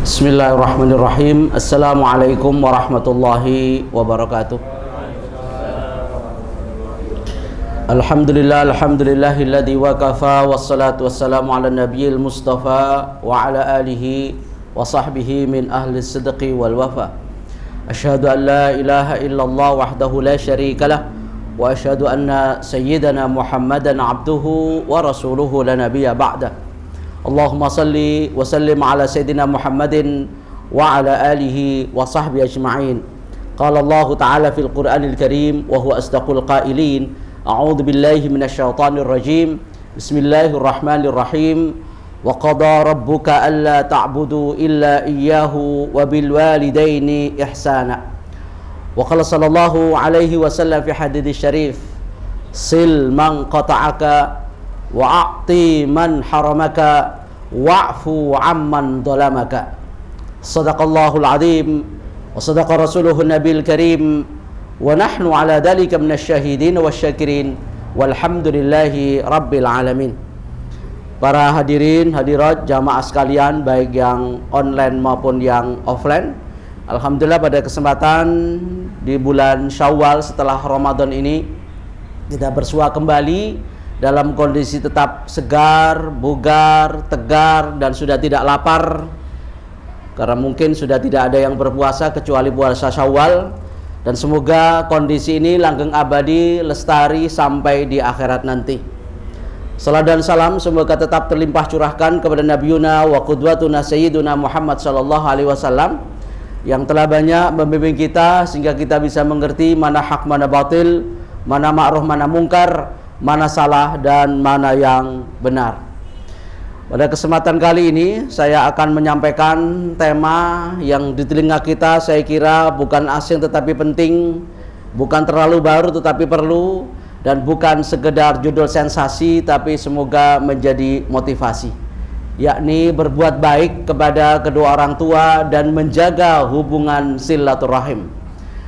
Bismillahirrahmanirrahim. Assalamualaikum warahmatullahi wabarakatuh. Alhamdulillahilladzi wakafa wassalatu wassalamu ala nabiyil mustafa wa ala alihi wa sahbihi min ahli sidqi wal wafa. Asyhadu an la ilaha illallah wahdahu la syarikalah wa asyhadu anna sayyidana Muhammadan abduhu wa rasuluhu la nabiyya ba'da. Allahumma salli wa sallim ala sayyidina Muhammadin wa ala alihi wa sahbihi ajma'in. Qala Allah ta'ala fil Qur'anil Karim wa huwa asdaqul qailin. A'udzu billahi minasyaitonir rajim. Bismillahirrahmanirrahim. Wa qada rabbuka alla ta'budu illa iyyahu wa bil walidaini ihsana. Wa qala sallallahu alaihi wasallam fi hadits syarif, sil man qata'aka wa'ati man haramaka wa'fu amman dhalamaka. Sadaqallahul azim wa sadaqa rasuluhun nabiyil karim wa nahnu ala dhalika minasyahidin wasyakirin walhamdulillahi rabbil alamin. Para hadirin hadirat jamaah sekalian, baik yang online maupun yang offline, alhamdulillah pada kesempatan di bulan Syawal setelah Ramadan ini kita bersua kembali dalam kondisi tetap segar, bugar, tegar, dan sudah tidak lapar, karena mungkin sudah tidak ada yang berpuasa kecuali puasa Syawal. Dan semoga kondisi ini langgeng abadi, lestari sampai di akhirat nanti. Salam dan salam semoga tetap terlimpah curahkan kepada Nabiyuna wa qudwatuna Sayyiduna Muhammad sallallahu alaihi wasallam, yang telah banyak membimbing kita sehingga kita bisa mengerti mana hak, mana batil, mana ma'ruf, mana mungkar, mana salah dan mana yang benar. Pada kesempatan kali ini saya akan menyampaikan tema yang di telinga kita saya kira bukan asing tetapi penting, bukan terlalu baru tetapi perlu, dan bukan sekedar judul sensasi tapi semoga menjadi motivasi, yakni berbuat baik kepada kedua orang tua dan menjaga hubungan silaturahim.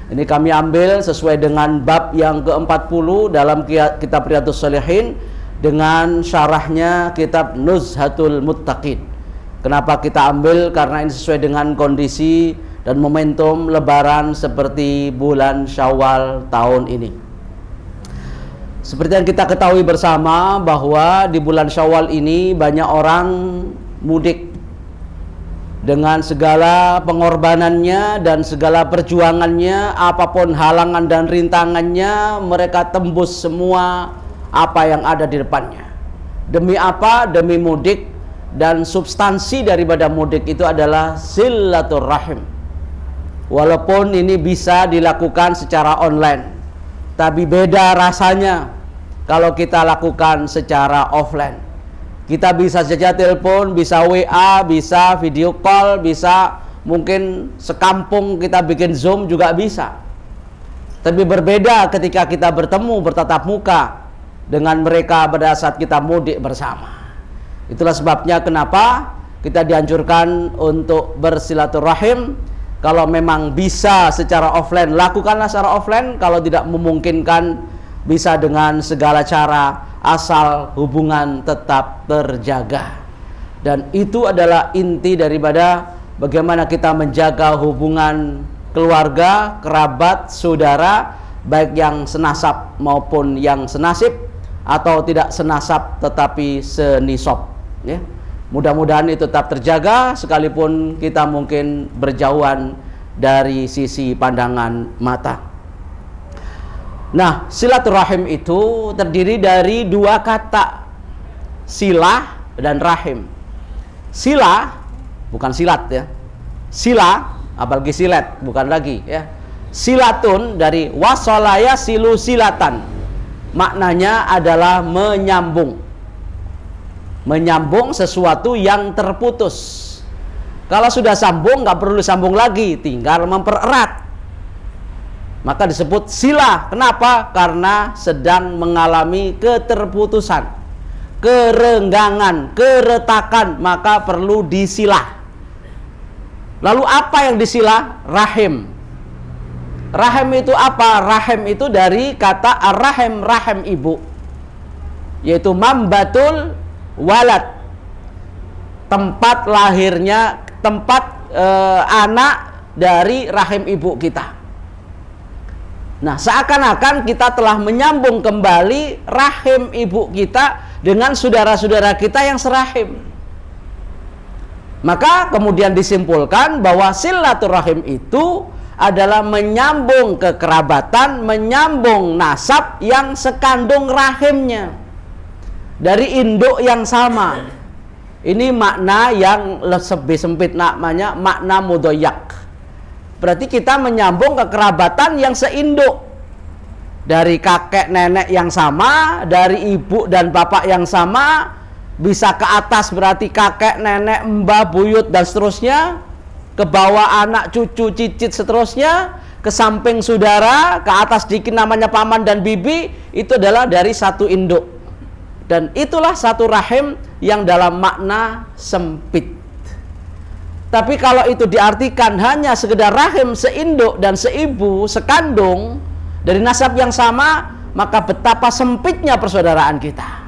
Ini kami ambil sesuai dengan bab yang ke-40 dalam kitab Riyadhus Shalihin dengan syarahnya kitab Nuzhatul Muttaqin. Kenapa kita ambil? Karena ini sesuai dengan kondisi dan momentum lebaran seperti bulan Syawal tahun ini. Seperti yang kita ketahui bersama bahwa di bulan Syawal ini banyak orang mudik dengan segala pengorbanannya dan segala perjuangannya, apapun halangan dan rintangannya, mereka tembus semua apa yang ada di depannya. Demi apa? Demi mudik, dan substansi daripada mudik itu adalah silaturahim. Walaupun ini bisa dilakukan secara online, tapi beda rasanya kalau kita lakukan secara offline. Kita bisa saja telepon, bisa WA, bisa video call, bisa mungkin sekampung kita bikin Zoom juga bisa. Tapi berbeda ketika kita bertemu, bertatap muka dengan mereka pada saat kita mudik bersama. Itulah sebabnya kenapa kita dianjurkan untuk bersilaturahim. Kalau memang bisa secara offline, lakukanlah secara offline. Kalau tidak memungkinkan, bisa dengan segala cara, asal hubungan tetap terjaga. Dan itu adalah inti daripada bagaimana kita menjaga hubungan keluarga, kerabat, saudara, baik yang senasab maupun yang senasib, atau tidak senasab tetapi senisab, ya. Mudah-mudahan itu tetap terjaga sekalipun kita mungkin berjauhan dari sisi pandangan mata. Nah, silaturahim itu terdiri dari dua kata, silah dan rahim. Silah bukan silat, ya. Sila, apalagi silet, bukan lagi, ya. Silatun dari wasolaya silu silatan, maknanya adalah menyambung. Menyambung sesuatu yang terputus. Kalau sudah sambung, nggak perlu disambung lagi, tinggal mempererat. Maka disebut sila. Kenapa? Karena sedang mengalami keterputusan, kerenggangan, keretakan, maka perlu disilah. Lalu apa yang disilah? Rahim. Rahim itu apa? Rahim itu dari kata ar-rahim, rahim ibu, yaitu mambatul walad, tempat lahirnya, tempat anak dari rahim ibu kita. Nah, seakan-akan kita telah menyambung kembali rahim ibu kita dengan saudara-saudara kita yang serahim. Maka kemudian disimpulkan bahwa silaturahim itu adalah menyambung kekerabatan, menyambung nasab yang sekandung rahimnya dari induk yang sama. Ini makna yang lebih sempit, namanya makna mudoyak. Berarti kita menyambung kekerabatan yang seinduk, dari kakek nenek yang sama, dari ibu dan bapak yang sama, bisa ke atas berarti kakek, nenek, mbah, buyut dan seterusnya, ke bawah anak, cucu, cicit seterusnya, ke samping saudara, ke atas dikit namanya paman dan bibi, itu adalah dari satu induk. Dan itulah satu rahim yang dalam makna sempit. Tapi kalau itu diartikan hanya sekedar rahim seinduk dan seibu, sekandung dari nasab yang sama, maka betapa sempitnya persaudaraan kita.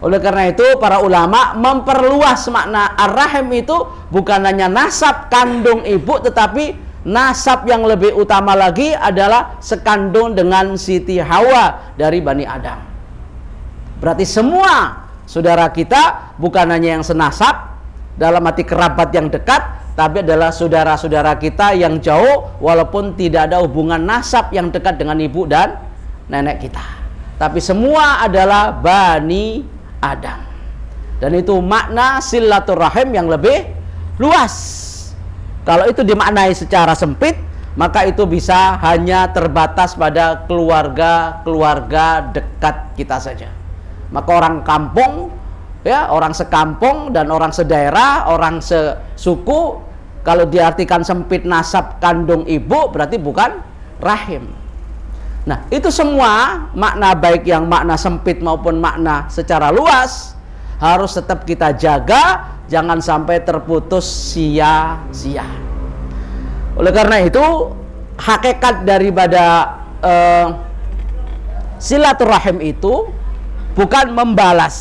Oleh karena itu para ulama memperluas makna ar-rahim itu bukan hanya nasab kandung ibu, tetapi nasab yang lebih utama lagi adalah sekandung dengan Siti Hawa dari Bani Adam. Berarti semua saudara kita bukan hanya yang senasab dalam arti kerabat yang dekat, tapi adalah saudara-saudara kita yang jauh walaupun tidak ada hubungan nasab yang dekat dengan ibu dan nenek kita. Tapi semua adalah Bani Adam. Dan itu makna silaturahim yang lebih luas. Kalau itu dimaknai secara sempit, maka itu bisa hanya terbatas pada keluarga-keluarga dekat kita saja. Maka orang kampung, ya, orang sekampung dan orang sedaerah, orang sesuku, kalau diartikan sempit nasab kandung ibu, berarti bukan rahim. Nah, itu semua makna baik yang makna sempit maupun makna secara luas harus tetap kita jaga, jangan sampai terputus sia-sia. Oleh karena itu, hakikat daripada silaturahim itu bukan membalas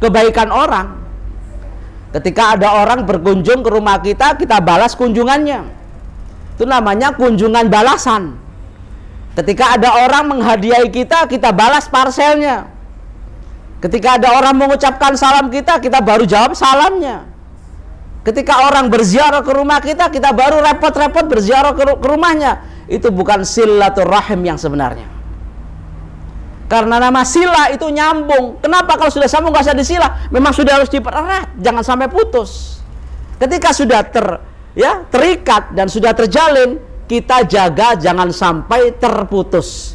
kebaikan orang. Ketika ada orang berkunjung ke rumah kita, kita balas kunjungannya. Itu namanya kunjungan balasan. Ketika ada orang menghadiahi kita, kita balas parselnya. Ketika ada orang mengucapkan salam kita, kita baru jawab salamnya. Ketika orang berziarah ke rumah kita, kita baru repot-repot berziarah ke rumahnya. Itu bukan silaturahim yang sebenarnya. Karena nama sila itu nyambung. Kenapa kalau sudah sambung gak usah disila? Memang sudah harus dipererat, jangan sampai putus. Ketika sudah terikat dan sudah terjalin, kita jaga jangan sampai terputus.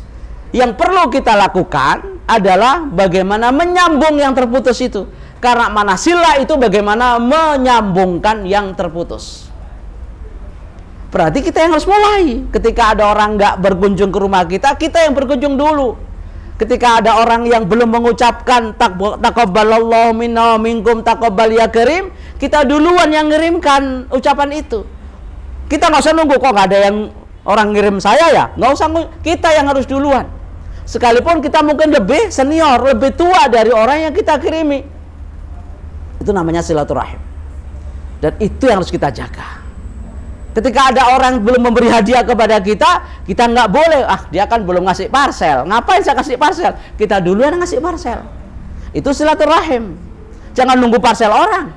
Yang perlu kita lakukan adalah bagaimana menyambung yang terputus itu. Karena mana sila itu bagaimana menyambungkan yang terputus. Berarti kita yang harus mulai. Ketika ada orang nggak berkunjung ke rumah kita, kita yang berkunjung dulu. Ketika ada orang yang belum mengucapkan taqabbalallahu minna wa minkum taqabbal ya karim, kita duluan yang ngirimkan ucapan itu. Kita nggak usah nunggu, kok nggak ada yang orang ngirim saya ya, nggak usah, kita yang harus duluan. Sekalipun kita mungkin lebih senior, lebih tua dari orang yang kita kirimi. Itu namanya silaturahim. Dan itu yang harus kita jaga. Ketika ada orang belum memberi hadiah kepada kita, kita nggak boleh, dia kan belum ngasih parcel, ngapain saya kasih parcel? Kita duluan ngasih parcel. Itu silaturahim. Jangan nunggu parcel orang.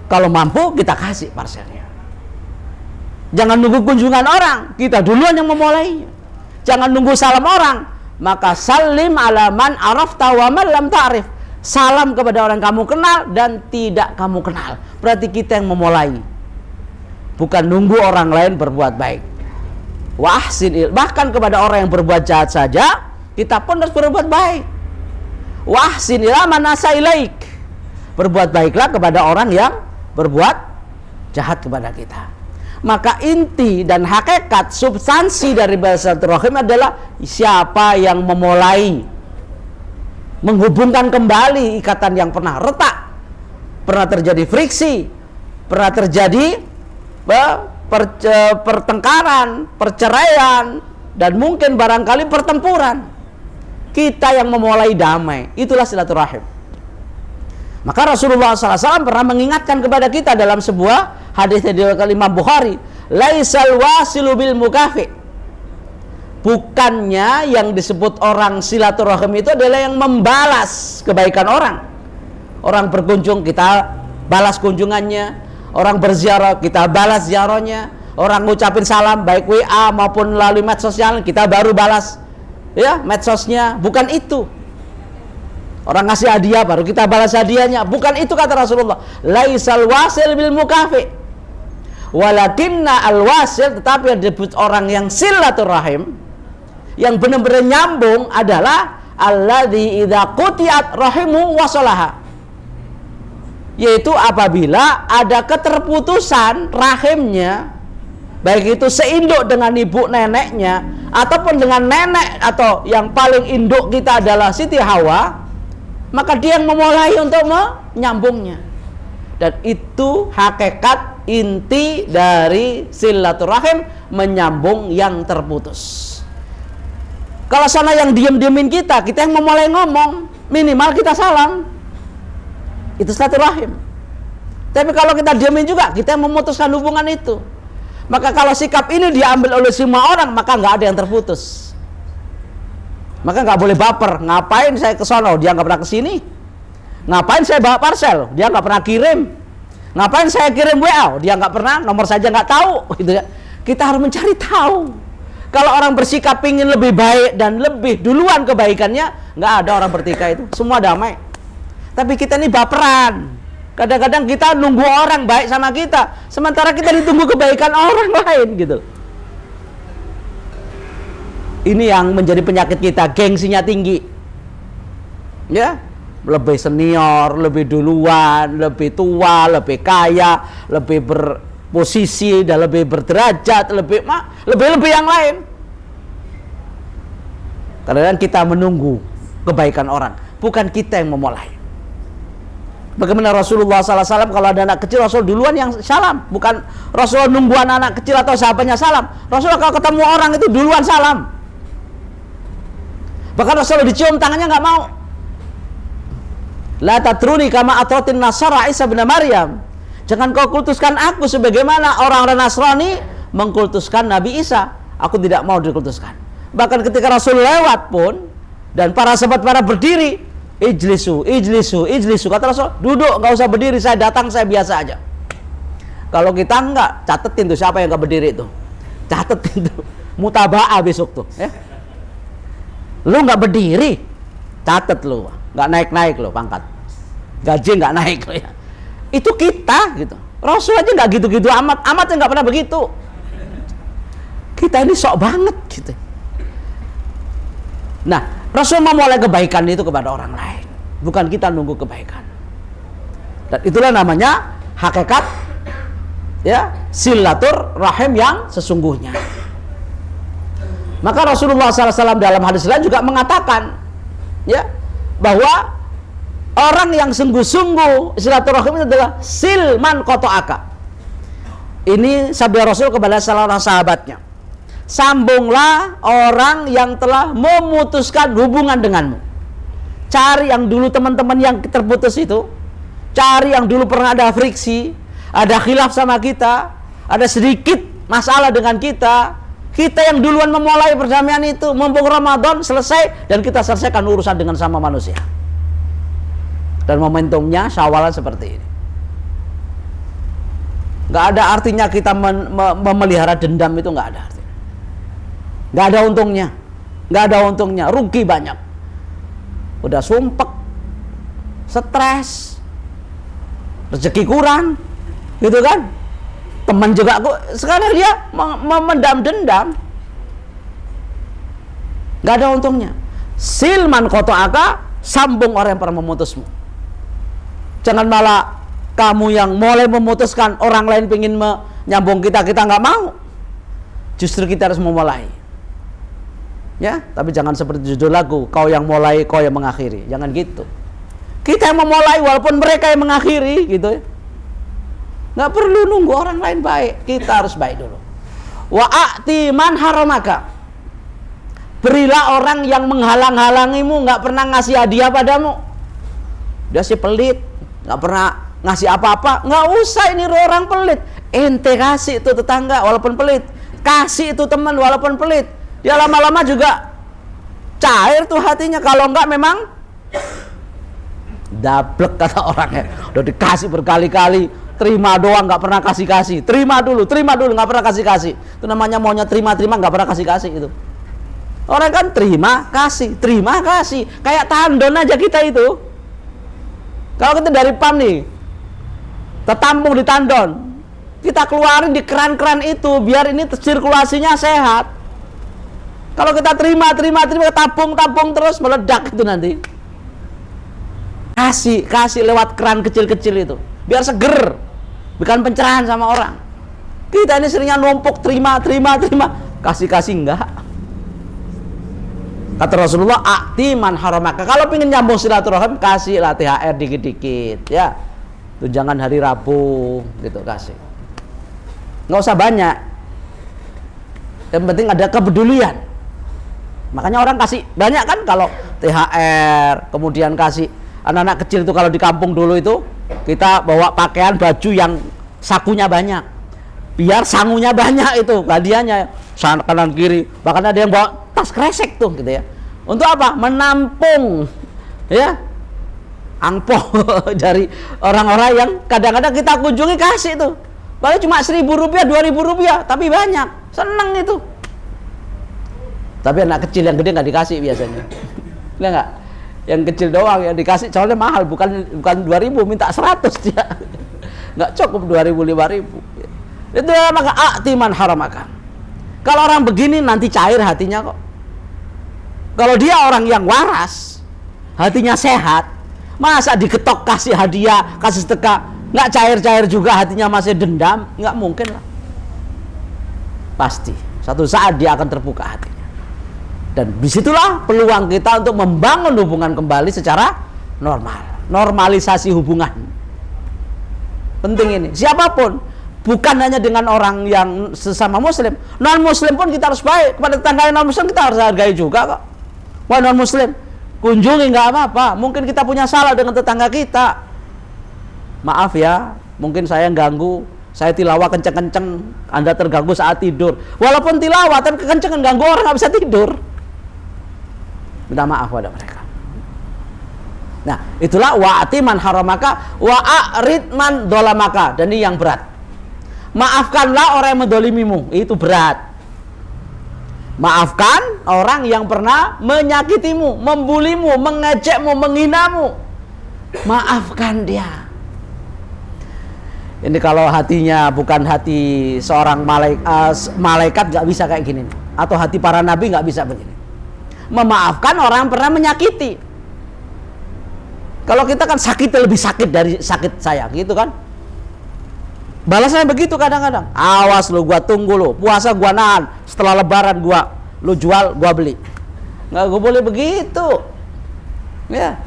Kalau mampu kita kasih parcelnya. Jangan nunggu kunjungan orang, kita duluan yang memulainya. Jangan nunggu salam orang, maka salim ala man arafta wa man lam ta'rif. Salam kepada orang kamu kenal dan tidak kamu kenal. Berarti kita yang memulai. Bukan nunggu orang lain berbuat baik. Wa ahsin, bahkan kepada orang yang berbuat jahat saja, kita pun harus berbuat baik. Wa ahsin ila man asa ilaik. Berbuat baiklah kepada orang yang berbuat jahat kepada kita. Maka inti dan hakikat substansi dari silaturahim adalah siapa yang memulai, menghubungkan kembali ikatan yang pernah retak, pernah terjadi friksi, pernah terjadi pertengkaran, perceraian, dan mungkin barangkali pertempuran. Kita yang memulai damai, itulah silaturahim. Maka Rasulullah SAW pernah mengingatkan kepada kita dalam sebuah hadisnya diriwayatkan Imam Bukhari, laisal wasilu bil mukafi. Bukannya yang disebut orang silaturahim itu adalah yang membalas kebaikan orang. Orang berkunjung, kita balas kunjungannya. Orang berziarah, kita balas ziarahnya. Orang ngucapin salam baik WA maupun melalui medsos sosial, kita baru balas ya medsosnya. Bukan itu. Orang ngasih hadiah baru kita balas hadiahnya. Bukan itu kata Rasulullah. Laisal wasil bil mukafi. Walakinna al wasil, tetapi yang disebut orang yang silaturahim, yang benar-benar nyambung adalah alladzi idza qutiat rahimu wasalaha. Yaitu apabila ada keterputusan rahimnya, baik itu seinduk dengan ibu neneknya ataupun dengan nenek, atau yang paling induk kita adalah Siti Hawa, maka dia yang memulai untuk menyambungnya. Dan itu hakikat inti dari silaturahim, menyambung yang terputus. Kalau sana yang diem-diemin kita yang memulai ngomong, minimal kita salam. Itu silaturahim. Tapi kalau kita diemin juga, kita yang memutuskan hubungan itu. Maka kalau sikap ini diambil oleh semua orang, maka nggak ada yang terputus. Maka nggak boleh baper. Ngapain saya ke sono, dia nggak pernah ke sini. Ngapain saya bawa parcel, dia nggak pernah kirim. Ngapain saya kirim WA, dia nggak pernah, nomor saja nggak tahu. Gitu ya. Kita harus mencari tahu. Kalau orang bersikap ingin lebih baik dan lebih duluan kebaikannya, nggak ada orang bertikai itu, semua damai. Tapi kita ini baperan. Kadang-kadang kita nunggu orang baik sama kita, sementara kita ditunggu kebaikan orang lain gitu. Ini yang menjadi penyakit kita, gengsinya tinggi. Ya, lebih senior, lebih duluan, lebih tua, lebih kaya, lebih berposisi dan lebih berderajat, lebih yang lain. Kadang-kadang kita menunggu kebaikan orang, bukan kita yang memulai. Bagaimana Rasulullah SAW kalau ada anak kecil, Rasul duluan yang salam, bukan Rasulullah nunggu anak kecil atau sahabatnya salam. Rasulullah kalau ketemu orang itu duluan salam. Bahkan Rasulullah dicium tangannya nggak mau. La tatruni kama atratin Nasara Isa bin Maryam. Jangan kau kultuskan aku sebagaimana orang-orang Nasrani mengkultuskan Nabi Isa. Aku tidak mau dikultuskan. Bahkan ketika Rasul lewat pun dan para sahabat berdiri, ijlisu, kata Rasul, duduk, nggak usah berdiri, saya datang, saya biasa aja. Kalau kita enggak, catetin tuh siapa yang nggak berdiri itu, catetin tuh, mutaba'ah besok tuh, ya. Lu nggak berdiri, catet lu, nggak naik lo pangkat, gaji nggak naik lo ya. Itu kita gitu. Rasul aja nggak gitu-gitu amatnya nggak pernah begitu. Kita ini sok banget gitu. Nah, Rasul memulai kebaikan itu kepada orang lain, bukan kita nunggu kebaikan. Dan itulah namanya hakikat ya silaturahim yang sesungguhnya. Maka Rasulullah SAW dalam hadis lain juga mengatakan ya bahwa orang yang sungguh-sungguh silaturahim itu adalah silman qata'aka. Ini sabda Rasul kepada salah seorang sahabatnya. Sambunglah orang yang telah memutuskan hubungan denganmu. Cari yang dulu teman-teman yang terputus itu, cari yang dulu pernah ada friksi, ada khilaf sama kita, ada sedikit masalah dengan kita. Kita yang duluan memulai perdamaian itu, mumpung Ramadan selesai dan kita selesaikan urusan dengan sama manusia. Dan momentumnya Syawalan seperti ini. Gak ada artinya kita memelihara dendam, itu gak ada artinya. Gak ada untungnya, gak ada untungnya, rugi banyak. Udah sumpek, stres, rezeki kurang, gitu kan? Teman juga sekarang dia memendam dendam, gak ada untungnya. Silman qata'aka, sambung orang yang pernah memutusmu. Jangan malah kamu yang mulai memutuskan orang lain pengen menyambung kita nggak mau. Justru kita harus memulai. Ya, tapi jangan seperti judul lagu, kau yang mulai, kau yang mengakhiri. Jangan gitu. Kita yang memulai walaupun mereka yang mengakhiri, gitu ya. Nggak perlu nunggu orang lain baik, kita harus baik dulu. Wa a'ti man haramaka. Berilah orang yang menghalang-halangimu, nggak pernah ngasih hadiah padamu. Dia si pelit, nggak pernah ngasih apa-apa. Nggak usah, ini orang pelit. Ente kasih itu tetangga walaupun pelit, kasih itu teman walaupun pelit, dia lama-lama juga cair tuh hatinya. Kalau enggak memang dablek kata orangnya. Udah dikasih berkali-kali, terima doang nggak pernah kasih-kasih. Terima dulu nggak pernah kasih-kasih. Itu namanya maunya terima-terima nggak pernah kasih-kasih itu. Orang kan terima kasih. Kayak tandon aja kita itu. Kalau kita dari PAM nih, tertampung di tandon, kita keluarin di keran-keran itu biar ini sirkulasinya sehat. Kalau kita terima, tampung terus meledak itu nanti. Kasih lewat keran kecil-kecil itu, biar seger, bukan pencerahan sama orang. Kita ini seringnya numpuk terima, kasih enggak. Kata Rasulullah, a'ti man haramaka. Kalau pengen nyambung silaturahim, kasihlah THR dikit-dikit, ya. Tunjangan hari Rabu, gitu kasih. Nggak usah banyak. Yang penting ada kepedulian. Makanya orang kasih banyak kan kalau THR, kemudian kasih anak-anak kecil itu kalau di kampung dulu itu kita bawa pakaian baju yang sakunya banyak. Biar sangunya banyak itu hadiahnya, kanan kiri. Bahkan ada yang bawa tas kresek tuh gitu ya. Untuk apa? Menampung ya angpau dari orang-orang yang kadang-kadang kita kunjungi kasih tuh. Paling cuma Rp1.000, Rp2.000, tapi banyak. Seneng itu. Tapi anak kecil yang gede nggak dikasih biasanya. Iya nggak? Yang kecil doang yang dikasih, soalnya mahal, bukan 2.000, minta 100 dia. Nggak cukup 2.000, 5.000. Itu maka a'ti man haramaka. Kalau orang begini nanti cair hatinya kok. Kalau dia orang yang waras, hatinya sehat, masa diketok kasih hadiah, kasih sedekah, nggak cair-cair juga hatinya masih dendam, nggak mungkin lah. Pasti satu saat dia akan terbuka hatinya. Dan disitulah peluang kita untuk membangun hubungan kembali secara normal. Normalisasi hubungan. Penting ini. Siapapun, bukan hanya dengan orang yang sesama muslim, non muslim pun kita harus baik. Kepada tetangga non muslim kita harus hargai juga kok. Wah, non muslim, kunjungi nggak apa-apa. Mungkin kita punya salah dengan tetangga kita. Maaf ya, mungkin saya ganggu. Saya tilawah kenceng-kenceng, Anda terganggu saat tidur. Walaupun tilawah, tapi kenceng ganggu orang nggak bisa tidur. Minta maaf pada mereka. Nah, itulah wa'ati man haramaka wa'arid man dolamaka. Dan ini yang berat. Maafkanlah orang yang mendolimimu. Itu berat. Maafkan orang yang pernah menyakitimu, membulimu, mengejekmu, menghinamu. Maafkan dia. Ini kalau hatinya bukan hati seorang malaikat nggak bisa kayak gini. Atau hati para nabi nggak bisa begini. Memaafkan orang yang pernah menyakiti. Kalau kita kan sakitnya lebih sakit dari sakit saya, gitu kan? Balasnya begitu kadang-kadang. Awas lu, gua tunggu lu. Puasa gua nahan. Setelah lebaran lu jual, gua beli. Nggak gua boleh begitu. Ya.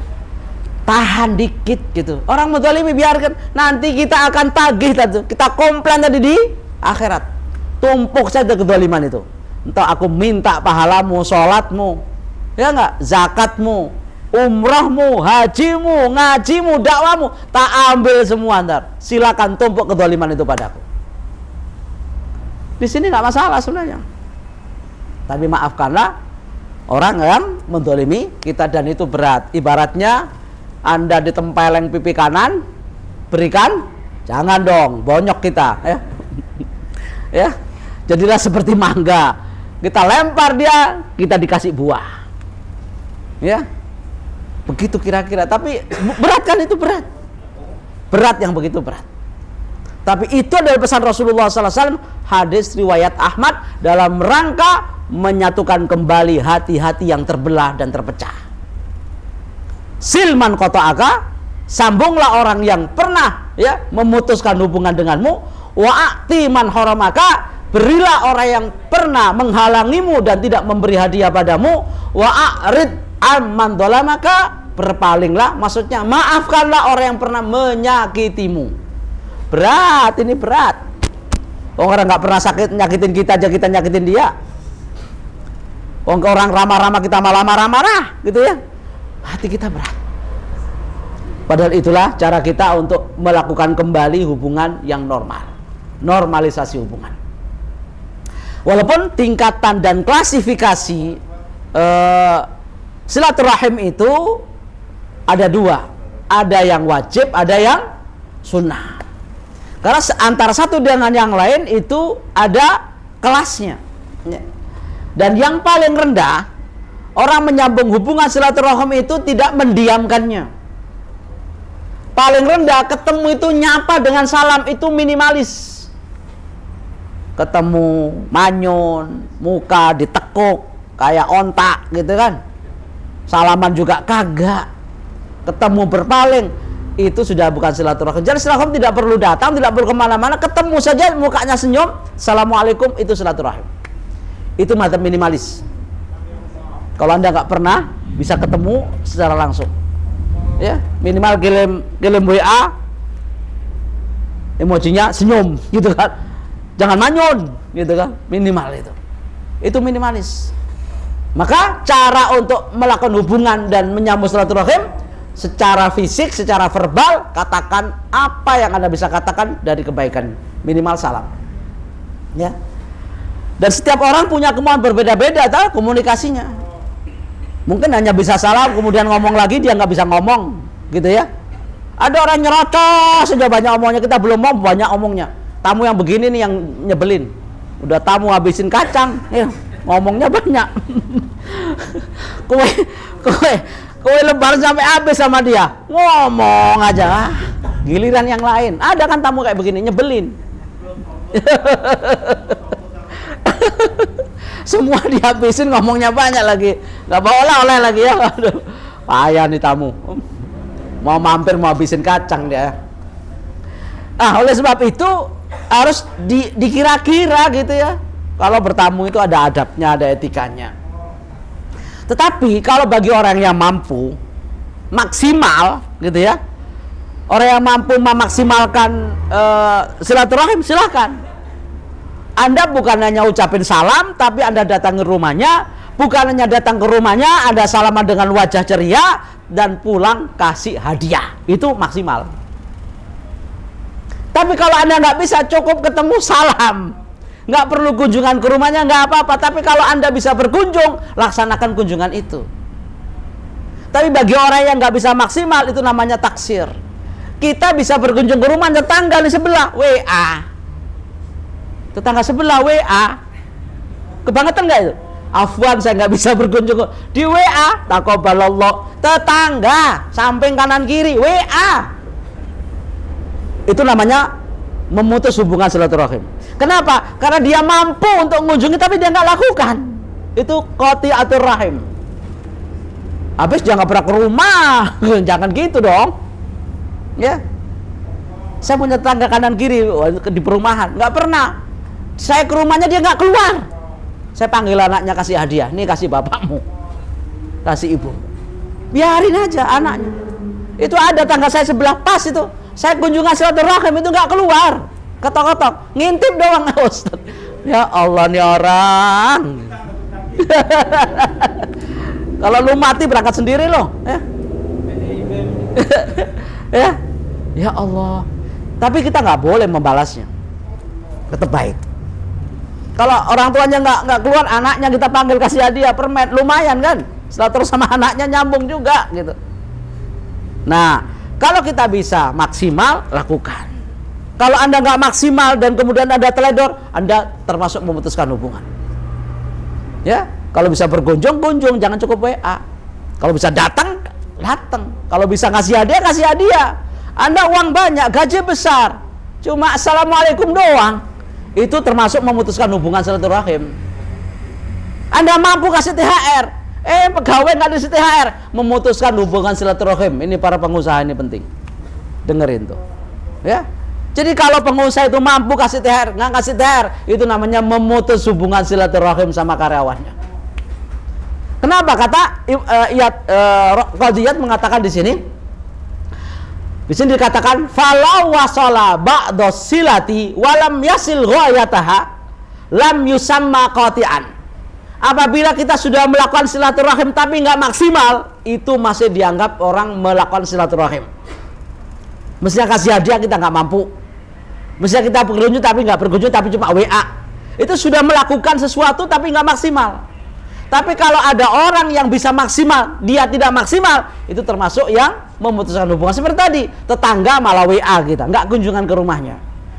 Tahan dikit gitu. Orang menzalimi biarkan. Nanti kita akan tagih tadi. Kita komplain tadi di akhirat. Tumpuk saja kezaliman itu. Entah aku minta pahalamu, sholatmu, ya enggak, zakatmu, umrahmu, hajimu, ngajimu, dakwamu, tak ambil semua ntar. Silakan tumpuk kezaliman itu padaku. Di sini nggak masalah sebenarnya. Tapi maafkanlah orang yang menzalimi kita, dan itu berat. Ibaratnya Anda ditempeleng pipi kanan, berikan, jangan dong, bonyok kita, ya. Ya, jadilah seperti mangga. Kita lempar dia, kita dikasih buah. Ya. Begitu kira-kira. Tapi berat kan, itu berat. Berat yang begitu berat. Tapi itu adalah pesan Rasulullah SAW, hadis riwayat Ahmad, dalam rangka menyatukan kembali hati-hati yang terbelah dan terpecah. Silman qata'aka, sambunglah orang yang pernah ya memutuskan hubungan denganmu. Wa'ati man haramaka, berilah orang yang pernah menghalangimu dan tidak memberi hadiah padamu. Wa'arid amman dolamaka, berpalinglah, maksudnya maafkanlah orang yang pernah menyakitimu. Berat, ini berat. Orang nggak pernah nyakitin kita aja kita nyakitin dia. Orang ramah-ramah kita malah marah-marah, gitu ya. Hati kita berat. Padahal itulah cara kita untuk melakukan kembali hubungan yang normal. normalisasi hubungan. Walaupun tingkatan dan klasifikasi silaturahim itu ada dua, ada yang wajib, ada yang sunnah. Karena antara satu dengan yang lain itu ada kelasnya. Dan yang paling rendah, orang menyambung hubungan silaturahim itu tidak mendiamkannya. Paling rendah, ketemu itu nyapa dengan salam itu minimalis. Ketemu manyun, muka ditekuk kayak ontak gitu kan. Salaman juga kagak. Ketemu berpaling, itu sudah bukan silaturahim. Jadi silaturahim tidak perlu datang, tidak perlu kemana-mana, ketemu saja mukanya senyum, assalamualaikum, itu silaturahim. Itu mantap minimalis. Kalau Anda nggak pernah bisa ketemu secara langsung, ya minimal kirim WA, emojinya senyum gitu kan, jangan manyun gitu kan, minimal itu minimalis. Maka cara untuk melakukan hubungan dan menyambung silaturahim secara fisik, secara verbal, katakan apa yang Anda bisa katakan dari kebaikan, minimal salam, ya. Dan setiap orang punya kemampuan berbeda-beda, tahu komunikasinya. Mungkin hanya bisa salam, kemudian ngomong lagi dia nggak bisa ngomong, gitu ya. Ada orang nyerocos saja banyak omongnya, kita belum mau banyak omongnya. Tamu yang begini nih yang nyebelin. Udah tamu habisin kacang, ya, ngomongnya banyak. kue lebaran sampai habis sama dia, ngomong aja. Giliran yang lain, ada kan tamu kayak begini nyebelin. Semua dihabisin, ngomongnya banyak lagi, nggak bawa oleh lagi ya. Aduh, payah nih tamu, mau mampir mau habisin kacang dia. Oleh sebab itu harus dikira-kira gitu ya. Kalau bertamu itu ada adabnya, ada etikanya. Tetapi kalau bagi orang yang mampu maksimal gitu ya, orang yang mampu memaksimalkan silaturahim, silahkan. Anda bukan hanya ucapin salam, tapi Anda datang ke rumahnya, bukan hanya datang ke rumahnya, Anda salaman dengan wajah ceria, dan pulang kasih hadiah. Itu maksimal. Tapi kalau Anda nggak bisa, cukup ketemu salam. Nggak perlu kunjungan ke rumahnya, nggak apa-apa. Tapi kalau Anda bisa berkunjung, laksanakan kunjungan itu. Tapi bagi orang yang nggak bisa maksimal, itu namanya taksir. Kita bisa berkunjung ke rumah tetangga di sebelah, WA. Tetangga sebelah WA, kebangetan nggak itu? Afwan, saya nggak bisa berkunjung di WA. Taqabbalallah, tetangga samping kanan kiri WA. Itu namanya memutus hubungan silaturahim. Kenapa? Karena dia mampu untuk mengunjungi tapi dia nggak lakukan. Itu qati'atur rahim. Habis dia nggak pernah ke rumah. Jangan gitu dong, ya. Saya punya tetangga kanan kiri di perumahan, nggak pernah. Saya ke rumahnya dia nggak keluar. Saya panggil anaknya, kasih hadiah. Nih, kasih bapakmu, kasih ibu. Biarin aja anaknya. Itu ada tangga saya sebelah pas itu. Saya kunjungan silaturahim itu nggak keluar. Ketok-ketok, ngintip doang, Ustaz. Ya Allah nih orang. Kalau lu mati berangkat sendiri loh, ya. Ya Allah. Tapi kita nggak boleh membalasnya. Tetap baik. Kalau orang tuanya nggak keluar, anaknya kita panggil kasih hadiah permen, lumayan kan? Setelah terus sama anaknya nyambung juga gitu. Nah, kalau kita bisa maksimal, lakukan. Kalau Anda nggak maksimal dan kemudian Anda teledor, Anda termasuk memutuskan hubungan. Ya, kalau bisa berkunjung, kunjung, jangan cukup WA. Kalau bisa datang, datang. Kalau bisa ngasih hadiah, kasih hadiah. Anda uang banyak, gaji besar, cuma assalamualaikum doang, itu termasuk memutuskan hubungan silaturahim. Anda mampu kasih THR, pegawai nggak kasih THR, memutuskan hubungan silaturahim. Ini para pengusaha ini penting, dengerin tuh, ya. Jadi kalau pengusaha itu mampu kasih THR, nggak kasih THR, itu namanya memutus hubungan silaturahim sama karyawannya. Kenapa? Kata Qadiyat mengatakan di sini. Di sini dikatakan falau wasala ba'da silati walam yasil ghayataha lam yusamma qati'an. Apabila kita sudah melakukan silaturahim tapi nggak maksimal, itu masih dianggap orang melakukan silaturahim. Mestinya kasih hadiah, kita nggak mampu. Misalnya kita berkunjung tapi nggak berkunjung, tapi cuma WA, itu sudah melakukan sesuatu tapi nggak maksimal. Tapi kalau ada orang yang bisa maksimal, dia tidak maksimal, itu termasuk yang memutuskan hubungan. Seperti tadi, tetangga malah WA kita, nggak kunjungan ke rumahnya.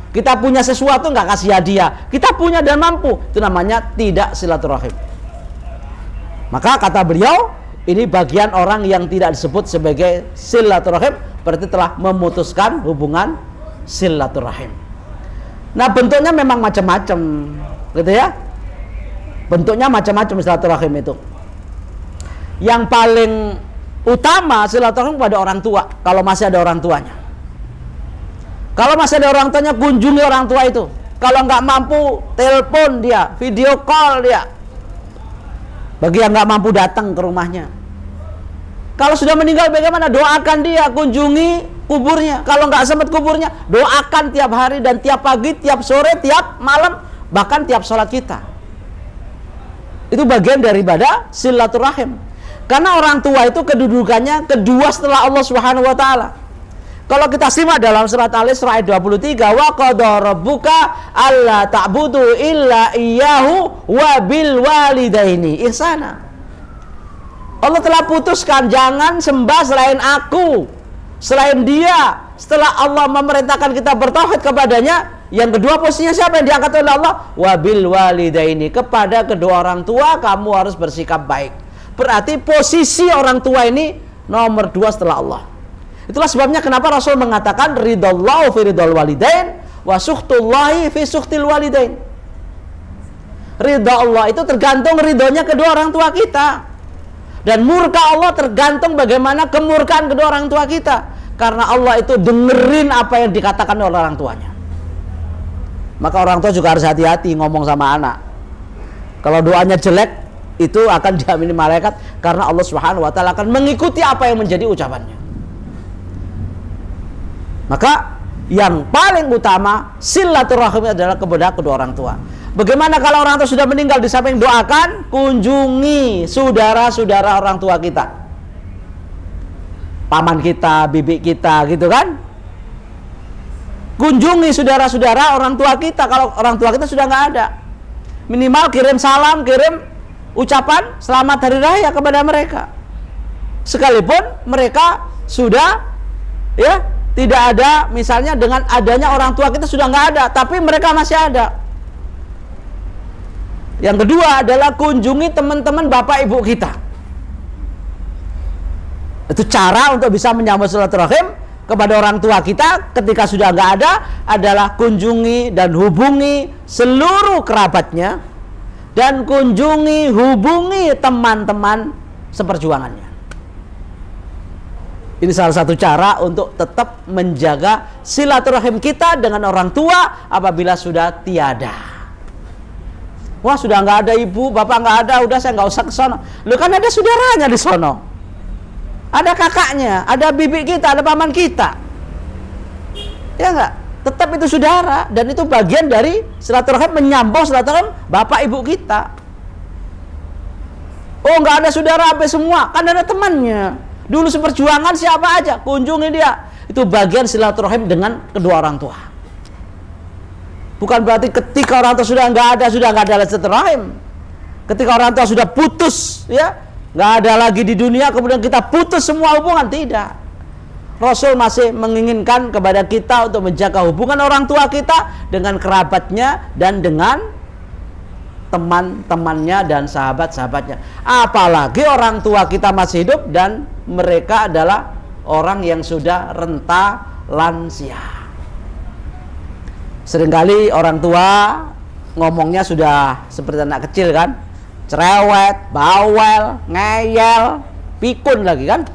Kita punya sesuatu nggak kasih hadiah, kita punya dan mampu, itu namanya tidak silaturahim. Maka kata beliau, ini bagian orang yang tidak disebut sebagai silaturahim, berarti telah memutuskan hubungan silaturahim. Nah, bentuknya memang macam-macam, gitu ya. Bentuknya macam-macam silaturahim itu. Yang paling utama silaturahim kepada orang tua, kalau masih ada orang tuanya. Kalau masih ada orang tuanya, kunjungi orang tua itu. Kalau nggak mampu, telepon dia, video call dia. Bagi yang nggak mampu datang ke rumahnya. Kalau sudah meninggal bagaimana? Doakan dia, kunjungi kuburnya. Kalau nggak sempat kuburnya, doakan tiap hari dan tiap pagi, tiap sore, tiap malam, bahkan tiap sholat kita. Itu bagian daripada silaturahim. Karena orang tua itu kedudukannya kedua setelah Allah Subhanahu wa taala. Kalau kita simak dalam surat Al-Isra ayat 23, wa qadara rabbuka alla ta'budu illa iyyahu wa bil walidaini ihsana. Allah telah putuskan jangan sembah selain aku, selain dia. Setelah Allah memerintahkan kita bertauhid kepadanya, yang kedua posisinya siapa yang diangkat oleh Allah? Wabil walidaini, kepada kedua orang tua kamu harus bersikap baik. Berarti posisi orang tua ini nomor 2 setelah Allah. Itulah sebabnya kenapa Rasul mengatakan ridallahu fi ridal walidain wa sukhtullahi fi sukhtil walidain. Ridha Allah itu tergantung ridhonya kedua orang tua kita. Dan murka Allah tergantung bagaimana kemurkaan kedua orang tua kita. Karena Allah itu dengerin apa yang dikatakan oleh orang tuanya. Maka orang tua juga harus hati-hati ngomong sama anak. Kalau doanya jelek, itu akan diamini malaikat. Karena Allah Subhanahu wa ta'ala akan mengikuti apa yang menjadi ucapannya. Maka yang paling utama silaturahim adalah kepada kedua orang tua. Bagaimana kalau orang tua sudah meninggal, di samping doakan, kunjungi saudara-saudara orang tua kita, paman kita, bibi kita, gitu kan? Kunjungi saudara-saudara orang tua kita kalau orang tua kita sudah nggak ada. Minimal kirim salam, kirim ucapan selamat hari raya kepada mereka. Sekalipun mereka sudah ya tidak ada, misalnya dengan adanya orang tua kita sudah nggak ada, tapi mereka masih ada. Yang kedua adalah kunjungi teman-teman bapak ibu kita. Itu cara untuk bisa menyambut silaturahim kepada orang tua kita ketika sudah nggak ada, adalah kunjungi dan hubungi seluruh kerabatnya, dan kunjungi, hubungi teman-teman seperjuangannya. Ini salah satu cara untuk tetap menjaga silaturahim kita dengan orang tua apabila sudah tiada. Wah, sudah nggak ada ibu, bapak nggak ada, udah saya nggak usah ke sono. Loh, kan ada saudaranya di sono. Ada kakaknya, ada bibi kita, ada paman kita. Ya nggak? Tetap itu saudara, dan itu bagian dari silaturahim, menyambung silaturahim bapak ibu kita. Oh, nggak ada saudara apa semua, kan ada temannya. Dulu seperjuangan siapa aja, kunjungi dia. Itu bagian silaturahim dengan kedua orang tua. Bukan berarti ketika orang tua sudah nggak ada silaturahim. Ketika orang tua sudah putus, ya nggak ada lagi di dunia, kemudian kita putus semua hubungan, tidak. Rasul masih menginginkan kepada kita untuk menjaga hubungan orang tua kita dengan kerabatnya dan dengan teman-temannya dan sahabat-sahabatnya. Apalagi orang tua kita masih hidup dan mereka adalah orang yang sudah renta lansia. Seringkali orang tua ngomongnya sudah seperti anak kecil kan, cerewet, bawel, ngeyel, pikun lagi kan.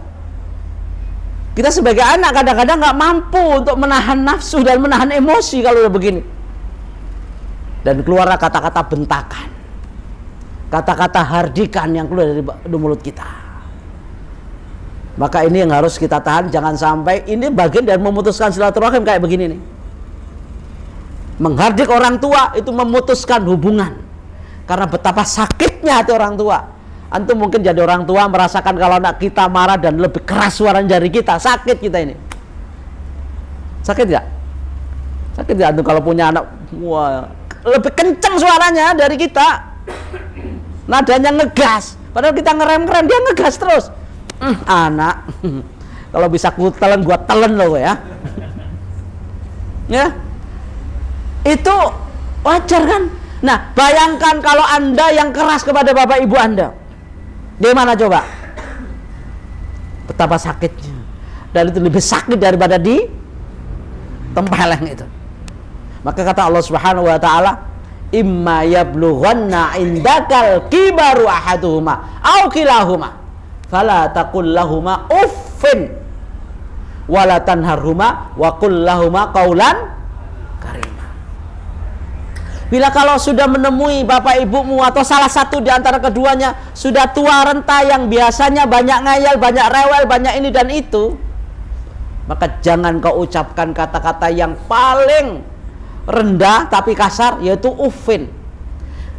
Kita sebagai anak kadang-kadang nggak mampu untuk menahan nafsu dan menahan emosi kalau udah begini. Dan keluarlah kata-kata bentakan, kata-kata hardikan yang keluar dari mulut kita. Maka ini yang harus kita tahan, jangan sampai ini bagian dari memutuskan silaturahim kayak begini nih. Menghardik orang tua itu memutuskan hubungan. Karena betapa sakitnya hati orang tua. Antum mungkin jadi orang tua merasakan kalau anak kita marah dan lebih keras suara dari kita, sakit kita ini. Sakit gak? Sakit ya tuh kalau punya anak, wah, lebih kencang suaranya dari kita. Nadanya ngegas, padahal kita ngerem-ngerem, dia ngegas terus. Anak, kalau bisa ku telan, gua telan loh ya. Ya, itu wajar kan? Nah, bayangkan kalau Anda yang keras kepada bapak ibu Anda, gimana coba? Betapa sakitnya. Dan itu lebih sakit daripada di tempeleng itu. Maka kata Allah Subhanahu wa taala, imma yablughanna indakal kibaru ahaduhuma aw kilahuma fala taqul lahumā uffin wala tanharhuma wa qul lahumā qawlan karima. Bila kalau sudah menemui bapak ibumu atau salah satu di antara keduanya sudah tua renta yang biasanya banyak ngayal, banyak rewel, banyak ini dan itu, maka jangan kau ucapkan kata-kata yang paling rendah tapi kasar, yaitu uffin.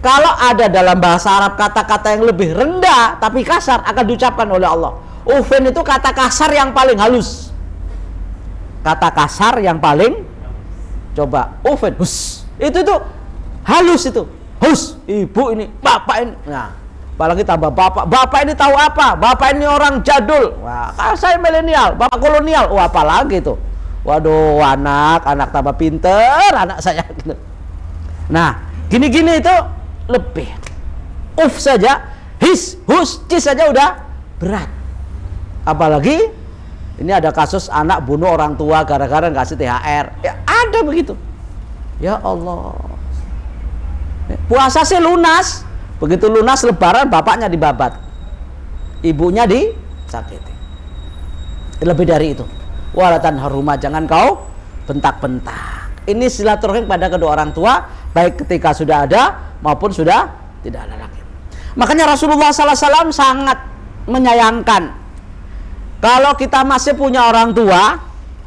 Kalau ada dalam bahasa Arab kata-kata yang lebih rendah tapi kasar akan diucapkan oleh Allah. Uffin itu kata kasar yang paling halus. Kata kasar yang paling, coba uffin, hus, itu tuh halus itu. Hus, ibu ini, bapak ini. Nah, apalagi tambah bapak. Bapak ini tahu apa? Bapak ini orang jadul. Wah, kalau saya milenial, bapak kolonial. Wah, apalagi itu. Waduh, anak tambah pinter, anak saya gitu. Nah, gini-gini itu lebih. Uf saja, his, hus, cis saja udah berat. Apalagi ini ada kasus anak bunuh orang tua gara-gara ngasih THR. Ya, ada begitu. Ya Allah. Puasa sih lunas. Begitu lunas lebaran bapaknya dibabat. Ibunya disakiti. Lebih dari itu. Walatan haruma, jangan kau bentak-bentak. Ini silaturahim pada kedua orang tua, baik ketika sudah ada maupun sudah tidak ada lagi. Makanya Rasulullah SAW sangat menyayangkan kalau kita masih punya orang tua,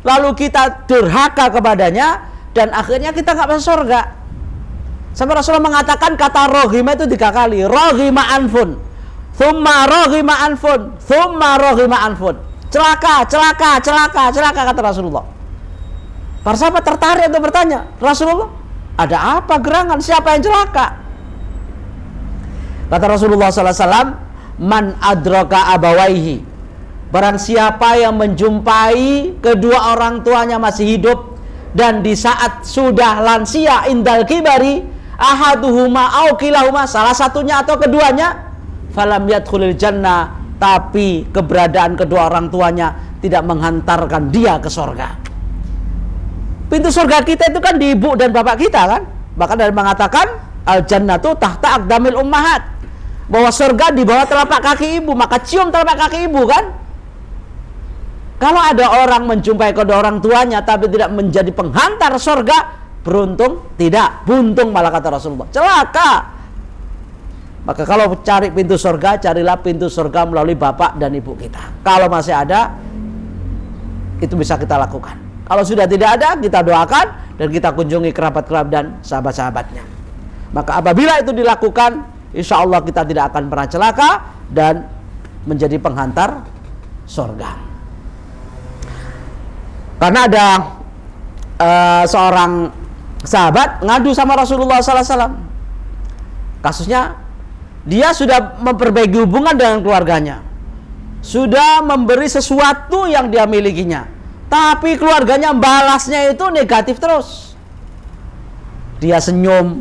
lalu kita durhaka kepadanya dan akhirnya kita nggak masuk surga. Sampai Rasulullah mengatakan kata rohima itu 3 kali. Rohima anfun, thumma rohima anfun, thumma rohima anfun. Celaka kata Rasulullah. Para sahabat tertarik untuk bertanya, Rasulullah, ada apa gerangan? Siapa yang celaka? Kata Rasulullah SAW, man adraka abawaihi, barang siapa yang menjumpai kedua orang tuanya masih hidup dan di saat sudah lansia indal kibari ahaduhuma au kilahuma, salah satunya atau keduanya, falam yadkhulil jannah, tapi keberadaan kedua orang tuanya tidak menghantarkan dia ke surga. Pintu surga kita itu kan di ibu dan bapak kita kan. Bahkan dari mengatakan al jannatu tahta aqdamil ummahat, bahwa surga di bawah telapak kaki ibu, maka cium telapak kaki ibu kan. Kalau ada orang menjumpai kedua orang tuanya tapi tidak menjadi penghantar surga, beruntung? Tidak, buntung malah kata Rasulullah. Celaka. Maka kalau cari pintu surga, carilah pintu surga melalui bapak dan ibu kita. Kalau masih ada, itu bisa kita lakukan. Kalau sudah tidak ada, kita doakan dan kita kunjungi kerabat-kerabat dan sahabat-sahabatnya. Maka apabila itu dilakukan, insya Allah kita tidak akan pernah celaka dan menjadi penghantar surga. Karena ada seorang sahabat ngadu sama Rasulullah SAW. Kasusnya, dia sudah memperbaiki hubungan dengan keluarganya, sudah memberi sesuatu yang dia milikinya, tapi keluarganya balasnya itu negatif terus. Dia senyum,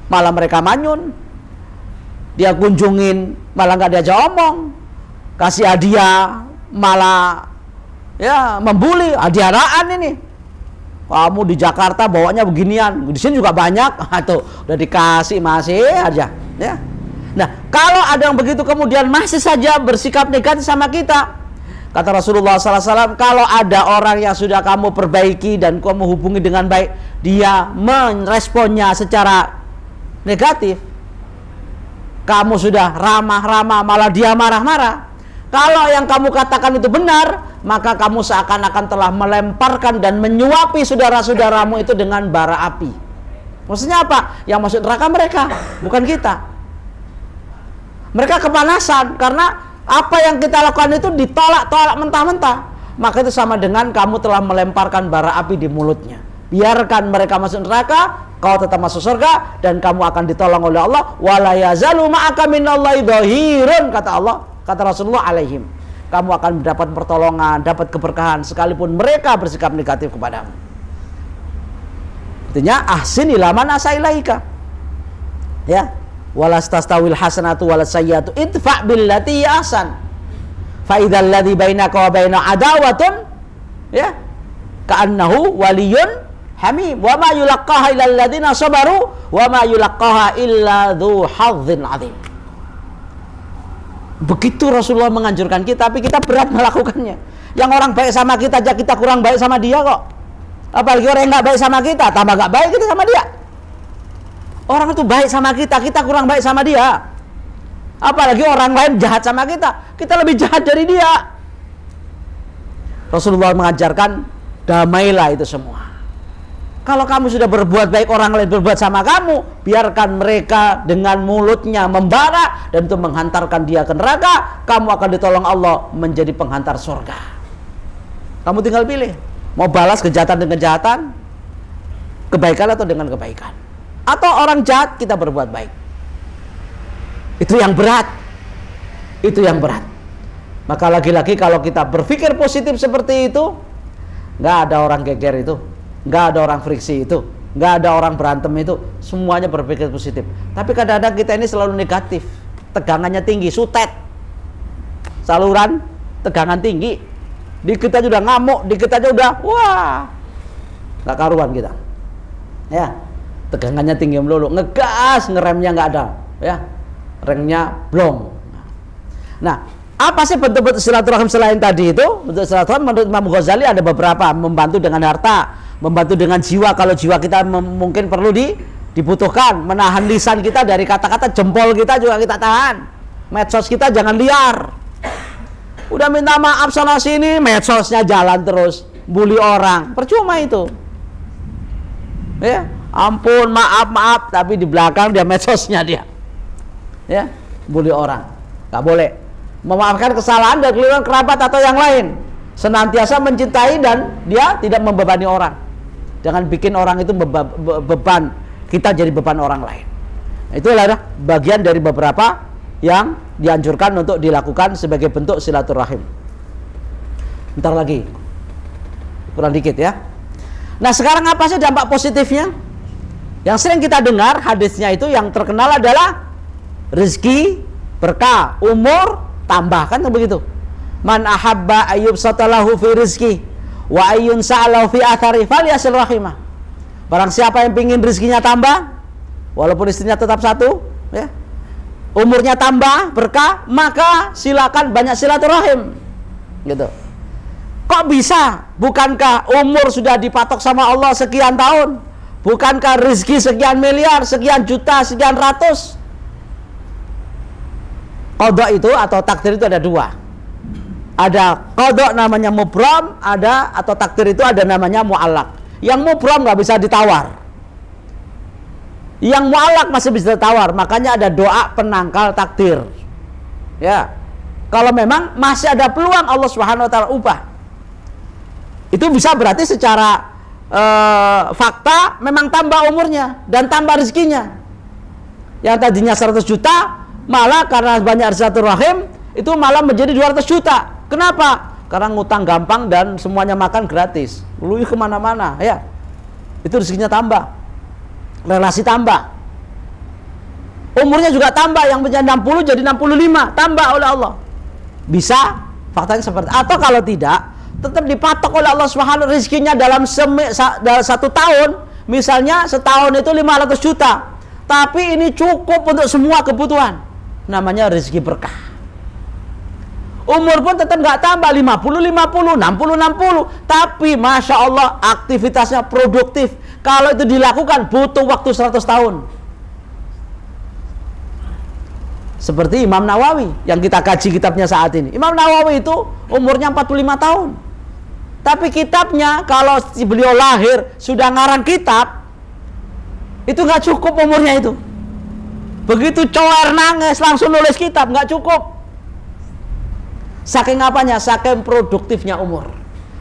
malah mereka manyun. Dia kunjungin, malah nggak diajak omong. Kasih hadiah, malah ya membuli. Hadiahan ini, kamu di Jakarta bawanya beginian, di sini juga banyak. Tuh udah dikasih masih aja, ya. Nah, kalau ada yang begitu kemudian masih saja bersikap negatif sama kita, kata Rasulullah SAW, kalau ada orang yang sudah kamu perbaiki dan kamu hubungi dengan baik, dia meresponnya secara negatif, kamu sudah ramah-ramah, malah dia marah-marah. Kalau yang kamu katakan itu benar, maka kamu seakan-akan telah melemparkan dan menyuapi saudara-saudaramu itu dengan bara api. Maksudnya apa? Yang maksud neraka mereka, bukan kita. Mereka kepanasan karena apa yang kita lakukan itu ditolak-tolak mentah-mentah. Maka itu sama dengan kamu telah melemparkan bara api di mulutnya. Biarkan mereka masuk neraka, kau tetap masuk surga, dan kamu akan ditolong oleh Allah. Wala yazalu ma'aka minallahi dhahirun, kata Allah, kata Rasulullah alaihim. Kamu akan mendapat pertolongan, dapat keberkahan sekalipun mereka bersikap negatif kepadamu. Artinya ahsin ila man asailaika. Ya, walastastawil hasanatu walas sayyiatu idfa billati ahsan. Fa idzal ladzi bainaka wa baina adawatun ya ka'annahu waliyyun hamim wa ma yulaqqaha illal ladzina sabaru wa ma yulaqqaha illa dzu hadzin adzim. Begitu Rasulullah menganjurkan kita, tapi kita berat melakukannya. Yang orang baik sama kita aja kita kurang baik sama dia kok. Apalagi orang yang nggak baik sama kita, tambah nggak baik kita sama dia. Orang itu baik sama kita, kita kurang baik sama dia. Apalagi orang lain jahat sama kita, kita lebih jahat dari dia. Rasulullah mengajarkan damailah itu semua. Kalau kamu sudah berbuat baik, orang lain berbuat sama kamu, biarkan mereka dengan mulutnya membara dan itu menghantarkan dia ke neraka. Kamu akan ditolong Allah menjadi penghantar surga. Kamu tinggal pilih, mau balas kejahatan dengan kejahatan, kebaikan atau dengan kebaikan. Atau orang jahat kita berbuat baik. Itu yang berat. Itu yang berat. Maka lagi-lagi kalau kita berpikir positif seperti itu, nggak ada orang geger itu, nggak ada orang friksi itu, nggak ada orang berantem itu, semuanya berpikir positif. Tapi kadang-kadang kita ini selalu negatif, tegangannya tinggi, sutet, saluran tegangan tinggi. Dikit aja udah ngamuk, dikit aja udah wah, nggak karuan kita. Ya, tegangannya tinggi melulu, ngegas, ngeremnya nggak ada, ya, remnya blong. Nah, apa sih bentuk-bentuk silaturahim selain tadi itu? Bentuk silaturahim menurut Imam Ghazali ada beberapa. Membantu dengan harta, membantu dengan jiwa kalau jiwa kita mungkin perlu dibutuhkan, menahan lisan kita dari kata-kata, jempol kita juga kita tahan, medsos kita jangan liar. Udah minta maaf sana sini, medsosnya jalan terus, bully orang, percuma itu. Ya, ampun, maaf, tapi di belakang dia medsosnya dia. Ya, bully orang, nggak boleh. Memaafkan kesalahan dari keluarga, kerabat atau yang lain, senantiasa mencintai dan dia tidak membebani orang. Jangan bikin orang itu beban, kita jadi beban orang lain. Itu adalah bagian dari beberapa yang dianjurkan untuk dilakukan sebagai bentuk silaturahim. Bentar lagi, kurang dikit ya. Nah, sekarang apa sih dampak positifnya? Yang sering kita dengar hadisnya itu yang terkenal adalah rezeki, berkah, umur tambah, kan begitu. Man ahabba ayyub satalahu fi rizki wa ayyun sa'alahu fi athari falyasil rahimah. Barang siapa yang pingin rezekinya tambah, walaupun istrinya tetap satu, ya, umurnya tambah, berkah, maka silakan banyak silaturahim. Gitu. Kok bisa? Bukankah umur sudah dipatok sama Allah sekian tahun? Bukankah rezeki sekian miliar, sekian juta, sekian ratus? Qadha itu atau takdir itu ada dua. Ada qadha namanya mubram, ada atau takdir itu ada namanya mu'allaq. Yang mubram nggak bisa ditawar. Yang mu'allaq masih bisa ditawar, makanya ada doa penangkal takdir. Ya. Kalau memang masih ada peluang Allah Subhanahu wa taala ubah. Itu bisa berarti secara fakta memang tambah umurnya dan tambah rezekinya. Yang tadinya 100 juta malah karena banyak silaturahim itu malah menjadi 200 juta. Kenapa? Karena ngutang gampang dan semuanya makan gratis. Lui kemana-mana, ya. Itu rezekinya tambah, relasi tambah, umurnya juga tambah. Yang punya 60 jadi 65, tambah oleh Allah. Bisa faktanya seperti. Atau kalau tidak, tetap dipatok oleh Allah Subhanahu rezekinya dalam satu tahun. Misalnya setahun itu 500 juta, tapi ini cukup untuk semua kebutuhan. Namanya rezeki berkah. Umur pun tetap nggak tambah 50, 60, 60, 60. Tapi Masya Allah aktivitasnya produktif. Kalau itu dilakukan butuh waktu 100 tahun. Seperti Imam Nawawi yang kita kaji kitabnya saat ini. Imam Nawawi itu umurnya 45 tahun. Tapi kitabnya kalau beliau lahir sudah ngarang kitab, itu nggak cukup umurnya itu. Begitu cower nangis langsung nulis kitab, nggak cukup. Saking apanya? Saking produktifnya umur.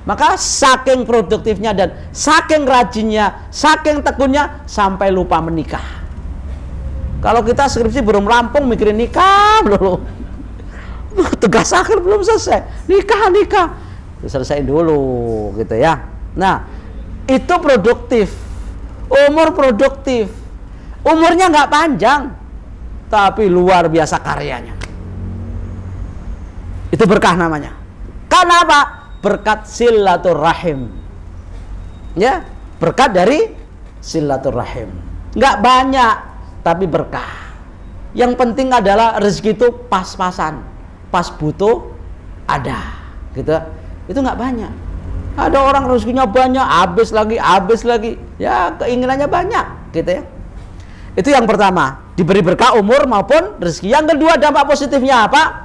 Maka saking produktifnya dan saking rajinnya, saking tekunnya sampai lupa menikah. Kalau kita skripsi belum rampung mikirin nikah dulu. Tugas akhir belum selesai, nikah. Selesaiin dulu gitu ya. Nah, itu produktif. Umur produktif. Umurnya nggak panjang, tapi luar biasa karyanya. Itu berkah namanya. Karena apa? Berkat silaturahim. Ya, berkat dari silaturahim. Nggak banyak, tapi berkah. Yang penting adalah rezeki itu pas-pasan, pas butuh ada, gitu. Itu nggak banyak. Ada orang rezekinya banyak, habis lagi, ya keinginannya banyak, gitu ya. Itu yang pertama, diberi berkah umur maupun rezeki. Yang kedua, dampak positifnya apa?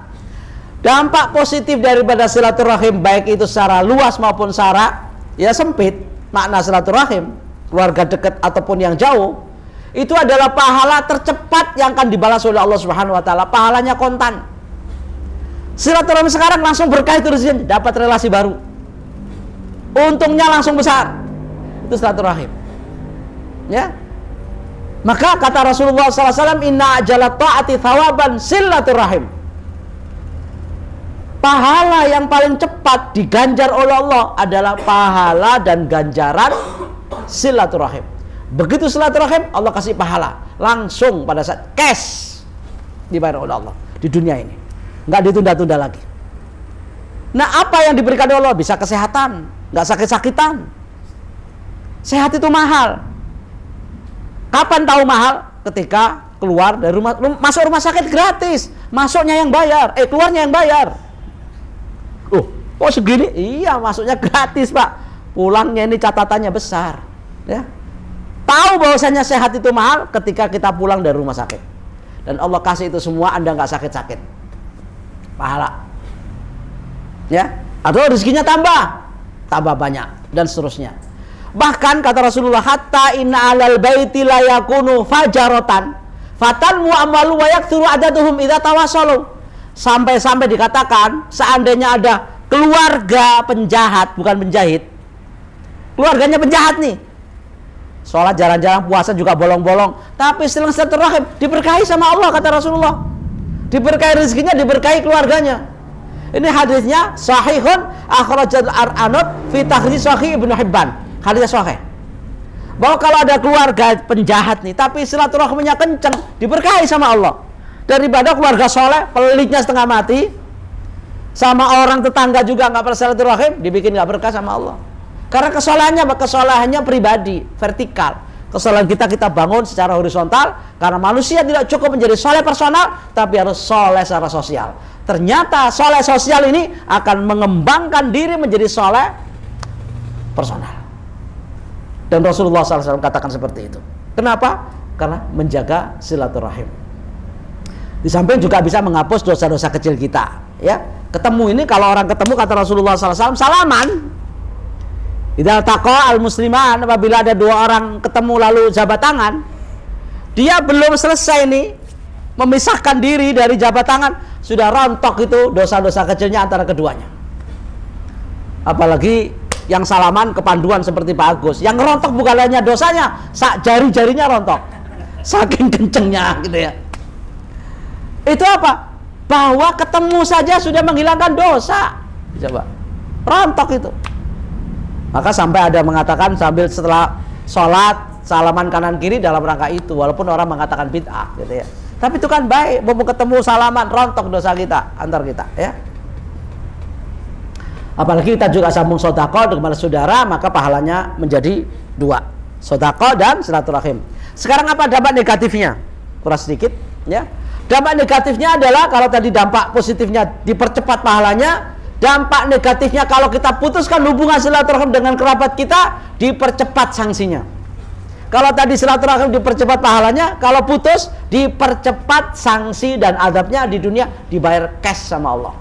Dampak positif daripada silaturahim, baik itu secara luas maupun secara ya sempit, makna silaturahim, keluarga dekat ataupun yang jauh, itu adalah pahala tercepat yang akan dibalas oleh Allah Subhanahu wa taala. Pahalanya kontan. Silaturahim sekarang langsung berkah itu rezeki, dapat relasi baru. Untungnya langsung besar. Itu silaturahim. Ya. Maka kata Rasulullah SAW, inna ajalat ta'ati thawaban silaturahim. Pahala yang paling cepat diganjar oleh Allah adalah pahala dan ganjaran silaturahim. Begitu silaturahim, Allah kasih pahala langsung pada saat cash dibayar oleh Allah di dunia ini, nggak ditunda-tunda lagi. Nah, apa yang diberikan oleh Allah? Bisa kesehatan, nggak sakit-sakitan. Sehat itu mahal. Kapan tahu mahal? Ketika keluar dari rumah, masuk rumah sakit gratis, masuknya yang bayar, keluarnya yang bayar. Oh segini? Iya, masuknya gratis Pak. Pulangnya ini catatannya besar. Ya. Tahu bahwasanya sehat itu mahal ketika kita pulang dari rumah sakit. Dan Allah kasih itu semua, Anda nggak sakit-sakit. Pahala. Ya. Atau rezekinya tambah banyak dan seterusnya. Bahkan kata Rasulullah, hatta inna alal baiti la yakunu fajaratan fatal mu'amalu wa yakturu adaduhum idza tawassalu. Sampai-sampai dikatakan seandainya ada keluarga penjahat, bukan penjahit, keluarganya penjahat nih, sholat jarang-jarang, puasa juga bolong-bolong, tapi silaturahim diberkahi sama Allah, kata Rasulullah. Diberkahi rezekinya, diberkahi keluarganya. Ini hadisnya sahihun akhrajal Ar'anut fi takhrij Sahih Ibnu Hibban. Hadisnya sahih. Bahwa kalau ada keluarga penjahat nih, tapi silaturahimnya kenceng, diberkahi sama Allah. Daripada keluarga soleh, pelitnya setengah mati, sama orang tetangga juga nggak bersilaturahim, dibikin nggak berkah sama Allah. Karena kesalahannya pribadi, vertikal. Kesalahan kita bangun secara horizontal, karena manusia tidak cukup menjadi soleh personal, tapi harus soleh secara sosial. Ternyata soleh sosial ini akan mengembangkan diri menjadi soleh personal. Dan Rasulullah SAW katakan seperti itu. Kenapa? Karena menjaga silaturahim. Di samping juga bisa menghapus dosa-dosa kecil kita. Ya, ketemu ini, kalau orang ketemu kata Rasulullah SAW, salaman. Idza taqa al-musliman, apabila ada dua orang ketemu lalu jabat tangan, dia belum selesai nih memisahkan diri dari jabat tangan, sudah rontok itu dosa-dosa kecilnya antara keduanya. Apalagi yang salaman kepanduan seperti Pak Agus, yang rontok bukan hanya dosanya, sak jari-jarinya rontok, saking kencengnya gitu ya. Itu apa? Bahwa ketemu saja sudah menghilangkan dosa. Coba, rontok itu. Maka sampai ada mengatakan sambil setelah sholat salaman kanan kiri dalam rangka itu, walaupun orang mengatakan bid'ah gitu ya. Tapi itu kan baik, mau ketemu salaman, rontok dosa kita antar kita ya. Apalagi kita juga sambung sedekah kepada saudara, maka pahalanya menjadi dua, sedekah dan silaturahim. Sekarang apa dampak negatifnya? Kurang sedikit ya. Dampak negatifnya adalah, kalau tadi dampak positifnya dipercepat pahalanya, dampak negatifnya kalau kita putuskan hubungan silaturahim dengan kerabat kita, dipercepat sanksinya. Kalau tadi silaturahim dipercepat pahalanya, kalau putus dipercepat sanksi dan adabnya di dunia, dibayar cash sama Allah.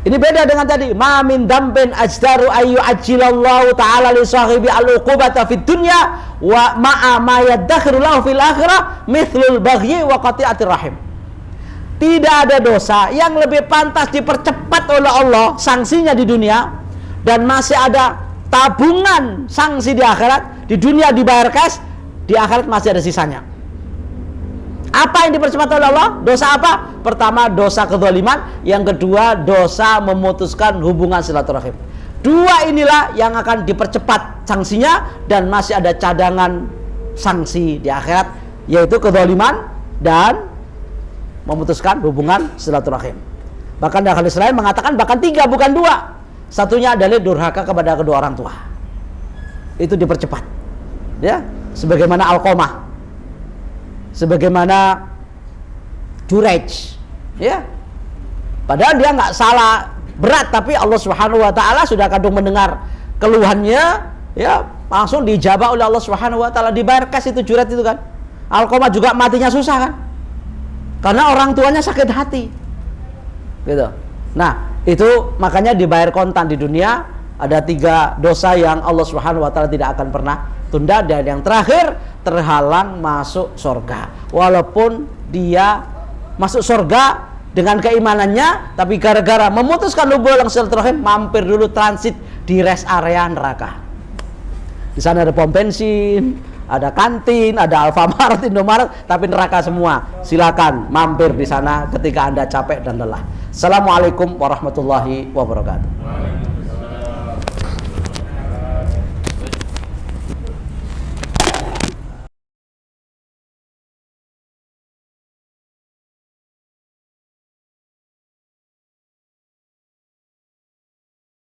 Ini beda dengan tadi, ma min dambin ajdaru ayyu ajilallahu ta'ala li sahibi al-uqubata fid dunya wa ma'a ma yaddakhiru lahu fil akhirah mithlul baghyi wa qati'atir rahim. Tidak ada dosa yang lebih pantas dipercepat oleh Allah sanksinya di dunia dan masih ada tabungan sanksi di akhirat. Di dunia dibayar cash, di akhirat masih ada sisanya. Apa yang dipercepat oleh Allah? Dosa apa? Pertama, dosa kezaliman. Yang kedua, dosa memutuskan hubungan silaturahim. Dua inilah yang akan dipercepat sanksinya, dan masih ada cadangan sanksi di akhirat, yaitu kezaliman dan memutuskan hubungan silaturahim. Bahkan dalam hadis lain mengatakan bahkan 3 bukan 2. Satunya adalah durhaka kepada kedua orang tua. Itu dipercepat. Ya, sebagaimana Alqamah, sebagaimana Juraij, ya. Padahal dia nggak salah berat, tapi Allah Subhanahu wa taala sudah kadung mendengar keluhannya, ya, langsung dijabah oleh Allah Subhanahu wa taala, dibayar cash itu Juraij itu kan. Alqamah juga matinya susah kan? Karena orang tuanya sakit hati. Gitu. Nah, itu makanya dibayar kontan di dunia. Ada 3 dosa yang Allah Subhanahu wa taala tidak akan pernah tunda, dan yang terakhir, terhalang masuk surga. Walaupun dia masuk surga dengan keimanannya, tapi gara-gara memutuskan hubungan silaturahim, mampir dulu transit di rest area neraka. Di sana ada pom bensin, ada kantin, ada Alfamart, Indomaret, tapi neraka semua. Silakan mampir di sana ketika Anda capek dan lelah. Assalamualaikum warahmatullahi wabarakatuh.